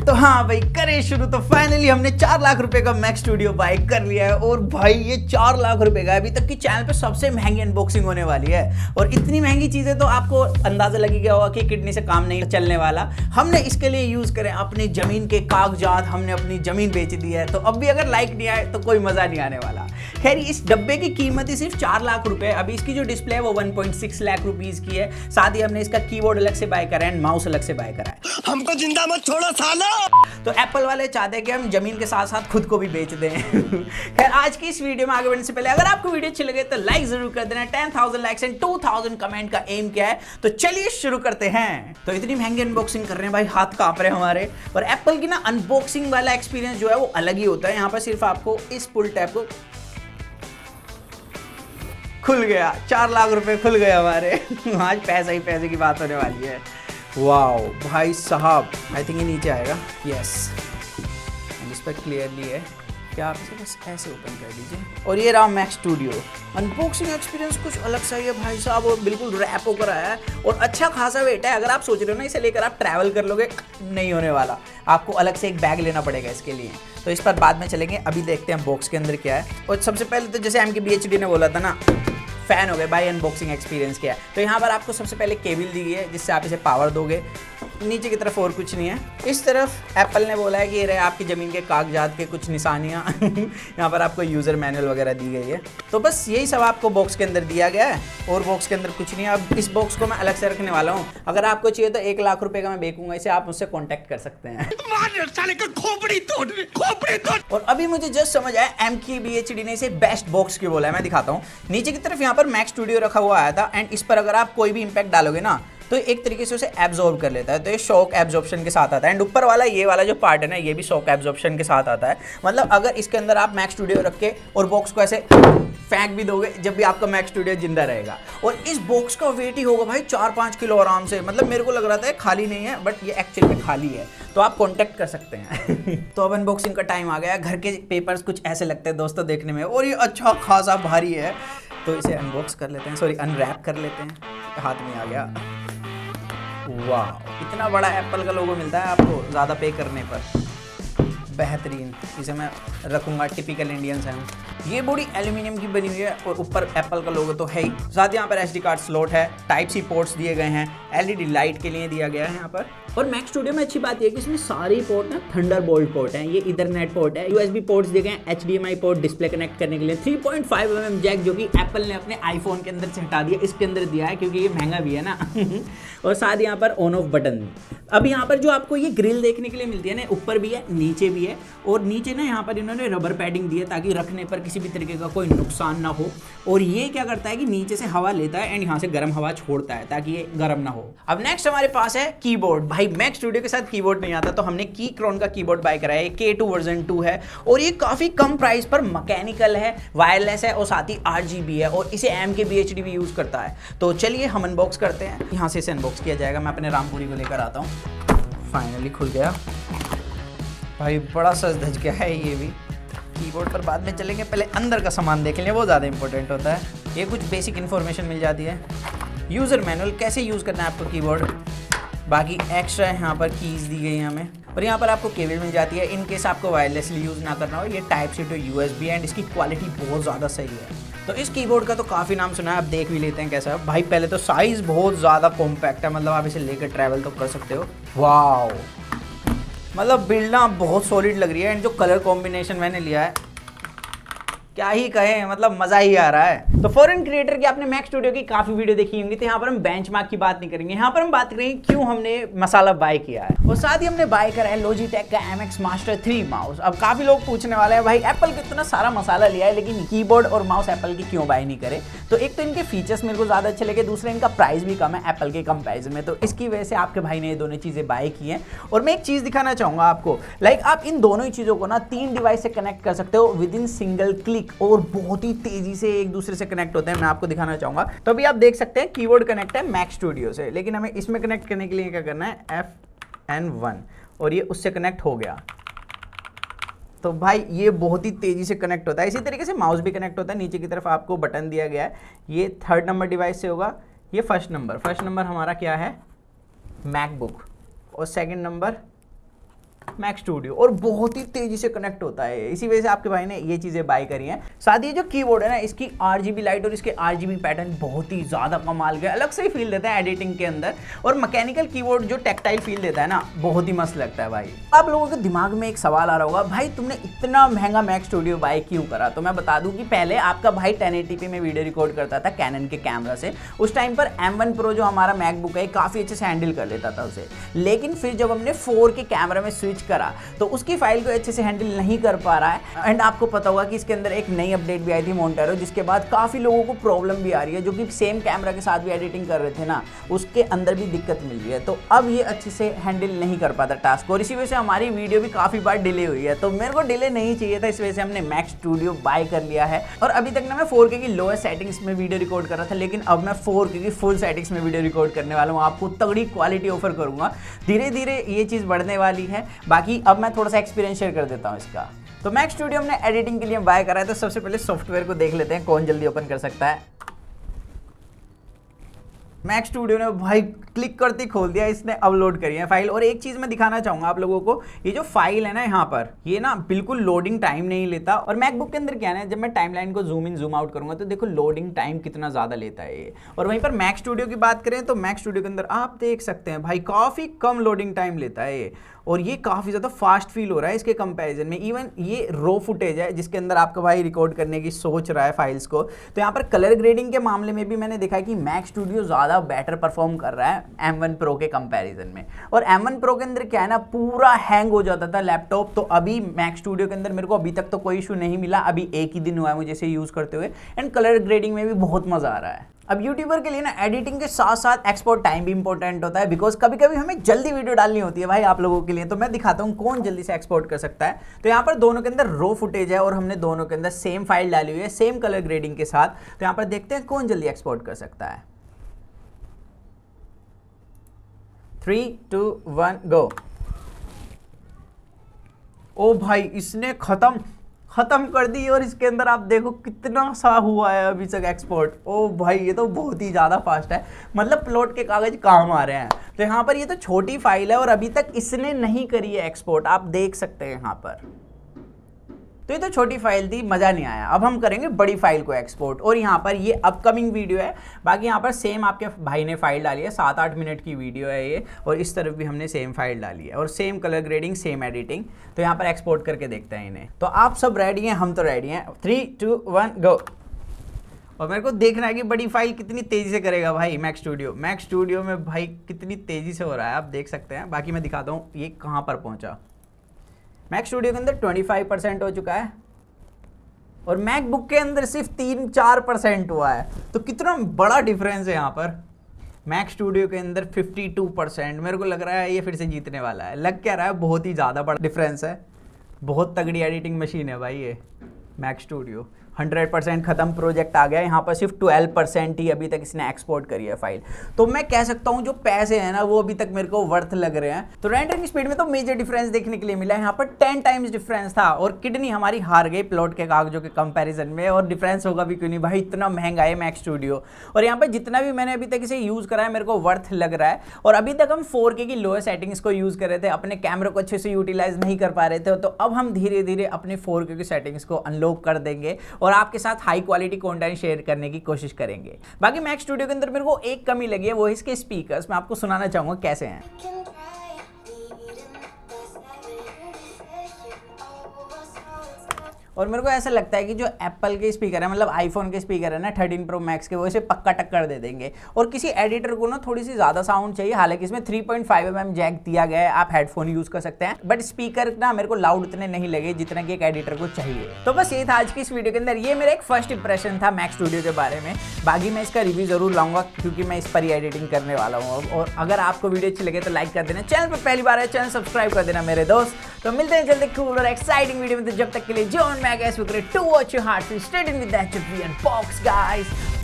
तो हाँ भाई करें शुरू। तो फाइनली हमने 4 लाख रुपए का मैक स्टूडियो बाय कर लिया है और भाई ये 4 लाख रुपए का अभी तक की चैनल पे सबसे महंगी अनबॉक्सिंग होने वाली है। और इतनी महंगी चीजें तो आपको अंदाजा लगी गया होगा कि किडनी से काम नहीं चलने वाला। हमने इसके लिए यूज करें अपनी जमीन के कागजात, हमने अपनी जमीन बेच दी है। तो अब भी अगर लाइक नहीं आए तो कोई मजा नहीं आने वाला। खैर इस डब्बे की कीमत ही सिर्फ 4 लाख रुपए। अभी इसकी जो डिस्प्ले है वो 1.6 लाख रुपीज की है। साथ ही हमने इसका कीबोर्ड अलग से बाय करा है एंड माउस अलग से बाय करा है। हमको जिंदा मत छोड़ो सालो। तो एप्पल वाले चाहते हैं कि हम जमीन के साथ साथ खुद को भी बेच दें। खैर आज की इस वीडियो में आगे बढ़ने से पहले अगर आपको वीडियो अच्छी लगे तो लाइक जरूर कर देना। 10,000 लाइक्स एंड 2,000 कमेंट का एम क्या है। तो चलिए शुरू करते हैं। तो इतनी महंगी अनबॉक्सिंग कर रहे हैं भाई, हाथ कांप रहे हैं हमारे। और एप्पल की ना अनबॉक्सिंग वाला एक्सपीरियंस जो है वो अलग ही होता है। यहाँ पर सिर्फ आपको इस पुल टैप को खुल गया, 4 लाख रुपए खुल गए हमारे। आज पैसा ही पैसे की बात होने वाली है। वाओ भाई साहब, आई थिंक ये नीचे आएगा। यस, इस पर क्लियरली है कि आप इसे बस ऐसे ओपन कर दीजिए और ये रहा मैक स्टूडियो। अनबॉक्सिंग एक्सपीरियंस कुछ अलग सा ही है भाई साहब, और बिल्कुल रैप होकर आया है और अच्छा खासा वेट है। अगर आप सोच रहे हो ना इसे लेकर आप ट्रैवल कर लोगे, नहीं होने वाला। आपको अलग से एक बैग लेना पड़ेगा इसके लिए। तो इस पर बाद में चलेंगे, अभी देखते हैं बॉक्स के अंदर क्या है। और सबसे पहले तो जैसे MKBHD ने बोला था ना, फैन हो गए भाई अनबॉक्सिंग एक्सपीरियंस क्या है। तो यहाँ पर आपको सबसे पहले केबल दी गई है जिससे आप इसे पावर दोगे। नीचे की तरफ और कुछ नहीं है। इस तरफ एप्पल ने बोला है कि ये रहे आपकी ज़मीन के कागजात के कुछ निशानियाँ। यहाँ पर आपको यूज़र मैनुअल वगैरह दी गई है। तो बस यही सब आपको बॉक्स के अंदर दिया गया है और बॉक्स के अंदर कुछ नहीं है। अब इस बॉक्स को मैं अलग से रखने वाला हूँ। अगर आपको चाहिए तो 1 लाख रुपए का मैं बेचूंगा इसे, आप मुझसे कॉन्टैक्ट कर सकते हैं। और अभी मुझे जस्ट समझ आया MKBHD ने इसे बेस्ट बॉक्स क्यों बोला है। मैं दिखाता हूँ। नीचे की तरफ यहाँ पर मैक स्टूडियो रखा हुआ आया था एंड इस पर अगर आप कोई भी इंपैक्ट डालोगे ना तो एक तरीके से उसे एब्जॉर्ब कर लेता है। तो ये शॉक एब्जॉर्प्शन के साथ आता है एंड ऊपर वाला ये वाला जो पार्ट है ना, ये भी शॉक एब्जॉर्प्शन के साथ आता है। मतलब अगर इसके अंदर आप मैक स्टूडियो रख के और बॉक्स को ऐसे फेंक भी दोगे, जब भी आपका मैक स्टूडियो जिंदा रहेगा। और इस बॉक्स का वेट ही होगा भाई 4-5 किलो आराम से। मतलब मेरे को लग रहा था खाली नहीं है, बट ये एक्चुअली में खाली है। तो आप कॉन्टेक्ट कर सकते हैं। तो अब अनबॉक्सिंग का टाइम आ गया। घर के पेपर्स कुछ ऐसे लगते हैं दोस्तों देखने में, और ये अच्छा खासा भारी है। तो इसे अनबॉक्स कर लेते हैं, सॉरी अनरैप कर लेते हैं। हाथ में आ गया। वाह, इतना बड़ा एप्पल का लोगो मिलता है आपको ज़्यादा पे करने पर। बेहतरीन, इसे मैं रखूँगा, टिपिकल इंडियंस हैं। ये बॉडी एल्यूमिनियम की बनी हुई है और ऊपर एप्पल का लोगो तो है ही। साथ ही यहाँ पर SD कार्ड स्लॉट है, Type-C पोर्ट्स दिए गए हैं, LED लाइट के लिए दिया गया है यहाँ पर। और मैक स्टूडियो में अच्छी बात यह है कि इसमें सारी पोर्ट ना थंडरबोल्ट पोर्ट है। ये इथरनेट पोर्ट है, USB पोर्ट्स दिए गए हैं, HDMI पोर्ट डिस्प्ले कनेक्ट करने के लिए, 3.5 mm जैक जो कि एप्पल ने अपने आईफोन के अंदर से हटा दिया, इसके अंदर दिया है क्योंकि ये महंगा भी है ना। और साथ यहाँ पर ऑन ऑफ बटन। अब यहाँ पर जो आपको ये ग्रिल देखने के लिए मिलती है ना, ऊपर भी है नीचे भी है। और नीचे ना यहाँ पर इन्होंने रबर पैडिंग दी है ताकि रखने पर किसी भी तरीके का कोई नुकसान ना हो। और ये क्या करता है कि नीचे से हवा लेता है एंड यहाँ से गर्म हवा छोड़ता है ताकि ये गर्म ना हो। अब नेक्स्ट हमारे पास है कीबोर्ड। भाई मैक स्टूडियो के साथ कीबोर्ड नहीं आता तो हमने कीक्रॉन का कीबोर्ड बाय करा है। K2 वर्जन 2 है और ये काफी कम प्राइस पर मैकेनिकल है, वायरलेस है और साथ ही RGB है और इसे MKBHD भी यूज करता है। तो चलिए हम अनबॉक्स करते हैं। यहाँ से इसे अनबॉक्स किया जाएगा। मैं अपने रामपुरी को लेकर आता हूँ। फाइनली खुल गया भाई, बड़ा सज धज गया है ये भी। कीबोर्ड पर बाद में चलेंगे, पहले अंदर का सामान देख लें, वो ज़्यादा इंपॉर्टेंट होता है। ये कुछ बेसिक इन्फॉर्मेशन मिल जाती है। यूज़र मैनुअल, कैसे यूज़ करना है आपको कीबोर्ड। बाकी एक्स्ट्रा यहाँ पर कीज़ दी गई हैं हमें। और यहाँ पर आपको केबल मिल जाती है इन केस आपको वायरलेसली यूज़ ना करना हो। ये Type-C to USB एंड इसकी क्वालिटी बहुत ज़्यादा सही है। तो इस कीबोर्ड का तो काफ़ी नाम सुना है, आप देख भी लेते हैं कैसा है। भाई पहले तो साइज़ बहुत ज़्यादा कॉम्पैक्ट है, मतलब आप इसे लेकर ट्रैवल तो कर सकते हो। वाओ, मतलब बिल्ड ना बहुत सॉलिड लग रही है एंड जो कलर कॉम्बिनेशन मैंने लिया है क्या ही कहें, मतलब मजा ही आ रहा है। तो फॉरेन क्रिएटर की आपने मैक स्टूडियो की काफी वीडियो देखी होंगी, तो यहाँ पर हम बेंचमार्क की बात नहीं करेंगे। यहाँ पर हम बात करेंगे क्यों हमने मसाला बाय किया है। और साथ ही हमने बाय करा है Logitech का MX Master 3 माउस। अब काफी लोग पूछने वाले हैं भाई एप्पल कितना सारा मसाला लिया है लेकिन कीबोर्ड और माउस एप्पल की क्यों बाय नहीं करे। तो एक तो इनके फीचर्स मेरे को ज्यादा अच्छे लगे, दूसरा इनका प्राइस भी कम है एप्पल के कंपेरिजन में। तो इसकी वजह से आपके भाई ने ये दोनों चीजें बाय की हैं। और मैं एक चीज दिखाना चाहूंगा आपको, लाइक आप इन दोनों ही चीजों को ना 3 डिवाइस से कनेक्ट कर सकते हो विद इन सिंगल क्लिक और बहुत तेजी से एक दूसरे से कनेक्ट होते हैं। मैं आपको दिखाना चाहूंगा। तो अभी आप देख सकते हैं कीबोर्ड कनेक्ट है मैक स्टूडियो से, लेकिन हमें इसमें कनेक्ट करने के लिए क्या करना है, FN1 और ये उससे कनेक्ट हो गया। तो भाई ये बहुत ही तेजी से कनेक्ट होता है। इसी तरीके से माउस भी कनेक्ट होता है। नीचे की तरफ आपको बटन दिया गया है, ये 3rd नंबर डिवाइस से होगा, ये फर्स्ट नंबर हमारा क्या है, मैकबुक, और 2nd नंबर मैक स्टूडियो, और बहुत ही तेजी से कनेक्ट होता है। इसी वजह से आपके भाई ने ये चीजें बाय करी हैं। साथ ही जो कीबोर्ड है ना, इसकी RGB लाइट और इसके RGB पैटर्न बहुत ही ज्यादा कमाल के, अलग से ही फील देता है एडिटिंग के अंदर। और मैकेनिकल कीबोर्ड जो टैक्टाइल फील देता है ना, बहुत ही मस्त लगता है भाई। आप लोगों के दिमाग में एक सवाल आ रहा होगा, भाई तुमने इतना महंगा मैक स्टूडियो बाय क्यों करा? तो मैं बता दूं कि पहले आपका भाई 1080p में वीडियो रिकॉर्ड करता था कैनन के कैमरा से। उस टाइम पर M1 Pro जो हमारा मैकबुक है काफी अच्छे से हैंडल कर लेता था उसे। लेकिन फिर जब हमने 4K कैमरा में स्विच करा तो उसकी फाइल को अच्छे से हैंडल नहीं कर पा रहा है। एंड आपको पता होगा कि इसके अंदर एक नई अपडेट भी आई थी मोंटेरो, जिसके बाद काफी लोगों को प्रॉब्लम भी आ रही है, जो कि सेम कैमरा के साथ भी एडिटिंग कर रहे थे ना, उसके अंदर भी दिक्कत मिल रही है। तो अब ये अच्छे से हैंडल नहीं कर पाता टास्क, और इसी वजह से हमारी वीडियो भी काफी बार डिले हुई है। तो मेरे को डिले नहीं चाहिए था, इस वजह से हमने मैक स्टूडियो बाय कर लिया है। और अभी तक ना मैं 4K की लोएस्ट सेटिंग्स में वीडियो रिकॉर्ड कर रहा था, लेकिन अब मैं 4K की फुल सेटिंग्स में वीडियो रिकॉर्ड करने वाला हूँ। आपको तगड़ी क्वालिटी ऑफर करूंगा, धीरे धीरे ये चीज़ बढ़ने वाली है। बाकी अब मैं थोड़ा सा एक्सपीरियंस शेयर कर देता हूँ इसका। तो मैक स्टूडियो हमने एडिटिंग के लिए बाय करा है, तो सबसे पहले सॉफ्टवेयर को देख लेते हैं कौन जल्दी ओपन कर सकता है। मैक स्टूडियो ने भाई क्लिक करते ही खोल दिया, इसने अपलोड करी है फाइल। और एक चीज़ मैं दिखाना चाहूँगा आप लोगों को, ये जो फाइल है ना यहाँ पर, ये ना बिल्कुल लोडिंग टाइम नहीं लेता। और मैकबुक के अंदर क्या है ना, जब मैं टाइमलाइन को जूम इन जूम आउट करूँगा तो देखो लोडिंग टाइम कितना ज़्यादा लेता है ये। और वहीं पर मैक स्टूडियो की बात करें तो मैक स्टूडियो के अंदर आप देख सकते हैं भाई काफ़ी कम लोडिंग टाइम लेता है ये, और ये काफ़ी ज़्यादा फास्ट फील हो रहा है इसके कंपैरिजन में। इवन ये रो फुटेज है जिसके अंदर आपका भाई रिकॉर्ड करने की सोच रहा है फाइल्स को, तो यहाँ पर कलर ग्रेडिंग के मामले में भी मैंने देखा है कि मैक स्टूडियो ज़्यादा बेटर परफॉर्म कर रहा है M1 Pro के कंपैरिजन में। और M1 Pro के अंदर क्या है ना, पूरा हैंग हो जाता था लैपटॉप, तो अभी मैक स्टूडियो के अंदर मेरे को अभी तक तो कोई इशू नहीं मिला। अभी एक ही दिन हुआ है मुझे इसे यूज़ करते हुए, एंड कलर ग्रेडिंग में भी बहुत मज़ा आ रहा है। अब यूट्यूबर के लिए ना एडिटिंग के साथ साथ एक्सपोर्ट टाइम भी इंपॉर्टेंट होता है, बिकॉज कभी कभी हमें जल्दी वीडियो डालनी होती है भाई आप लोगों के लिए। तो मैं दिखाता हूँ कौन जल्दी से एक्सपोर्ट कर सकता है। तो यहाँ पर दोनों के अंदर रो फुटेज है और हमने दोनों के अंदर सेम फाइल डाली हुई है, सेम कलर ग्रेडिंग के साथ। तो यहाँ पर देखते हैं कौन जल्दी एक्सपोर्ट कर सकता है। 3, 2, 1 गो। ओ भाई इसने खत्म कर दी, और इसके अंदर आप देखो कितना सा हुआ है अभी तक एक्सपोर्ट। ओ भाई ये तो बहुत ही ज़्यादा फास्ट है, मतलब प्लॉट के कागज काम आ रहे हैं। तो यहाँ पर ये तो छोटी फाइल है और अभी तक इसने नहीं करी है एक्सपोर्ट, आप देख सकते हैं यहाँ पर। तो ये तो छोटी फाइल थी, मज़ा नहीं आया। अब हम करेंगे बड़ी फाइल को एक्सपोर्ट, और यहाँ पर ये अपकमिंग वीडियो है। बाकी यहाँ पर सेम आपके भाई ने फाइल डाली है, 7-8 मिनट की वीडियो है ये, और इस तरफ भी हमने सेम फाइल डाली है, और same colour grading, same editing. तो यहाँ पर एक्सपोर्ट करके देखते हैं इन्हें। तो आप सब रेडी हैं, हम तो रेडी हैं। 3, 2, 1 गो। और मेरे को देखना है कि बड़ी फाइल कितनी तेज़ी से करेगा भाई मैक स्टूडियो में भाई कितनी तेज़ी से हो रहा है, आप देख सकते हैं। बाकी मैं दिखाता हूँ ये कहाँ पर पहुँचा। मैक स्टूडियो के अंदर 25% हो चुका है, और मैकबुक के अंदर सिर्फ 3-4% हुआ है। तो कितना बड़ा डिफरेंस है यहाँ पर। मैक स्टूडियो के अंदर 52%। मेरे को लग रहा है ये फिर से जीतने वाला है, लग क्या रहा है, बहुत ही ज़्यादा बड़ा डिफरेंस है। बहुत तगड़ी एडिटिंग मशीन है भाई ये मैक स्टूडियो। 100% ख़त्म प्रोजेक्ट आ गया। यहाँ पर सिर्फ 12% ही अभी तक इसने एक्सपोर्ट करी है फाइल। तो मैं कह सकता हूँ जो पैसे हैं ना वो अभी तक मेरे को वर्थ लग रहे हैं। तो रेंडरिंग स्पीड में तो मेजर डिफरेंस देखने के लिए मिला है। यहाँ पर 10 टाइम्स डिफरेंस था, और किडनी हमारी हार गई प्लॉट के कागजों के कंपैरिजन में। और डिफरेंस होगा भी क्यों नहीं भाई, इतना महंगा है मैक स्टूडियो। और यहाँ पर जितना भी मैंने अभी तक इसे यूज़ करा है मेरे को वर्थ लग रहा है। और अभी तक हम 4K की लोअर सेटिंग्स को यूज़ कर रहे थे, अपने कैमरे को अच्छे से यूटिलाइज नहीं कर पा रहे थे। तो अब हम धीरे धीरे अपने 4K की सेटिंग्स को अनलॉक कर देंगे और आपके साथ हाई क्वालिटी कंटेंट शेयर करने की कोशिश करेंगे। बाकी मैक स्टूडियो के अंदर मेरे को एक कमी लगी है, वो इसके स्पीकर्स। मैं आपको सुनाना चाहूंगा कैसे हैं। और मेरे को ऐसा लगता है कि जो एप्पल के स्पीकर है, मतलब आईफोन के स्पीकर है ना 13 प्रो मैक्स के, वो इसे पक्का टक्कर दे देंगे। और किसी एडिटर को ना थोड़ी सी ज़्यादा साउंड चाहिए, हालांकि इसमें 3.5 mm जैक दिया गया है, आप हेडफोन यूज़ कर सकते हैं। बट स्पीकर ना मेरे को लाउड इतने नहीं लगे जितना कि एक एडिटर को चाहिए। तो बस ये था आज की इस वीडियो के अंदर। ये मेरा एक फर्स्ट इंप्रेशन था मैक स्टूडियो के बारे में। बाकी मैं इसका रिव्यू जरूर लाऊंगा क्योंकि मैं इस पर ही एडिटिंग करने वाला हूँ। और अगर आपको वीडियो अच्छी लगे तो लाइक कर देना, चैनल पर पहली बार है चैनल सब्सक्राइब कर देना मेरे दोस्त। तो मिलते हैं जल्दी कूल और एक्साइटिंग वीडियो में। तो जब तक के लिए John Mac to watch your heart, stay in with that and box guys.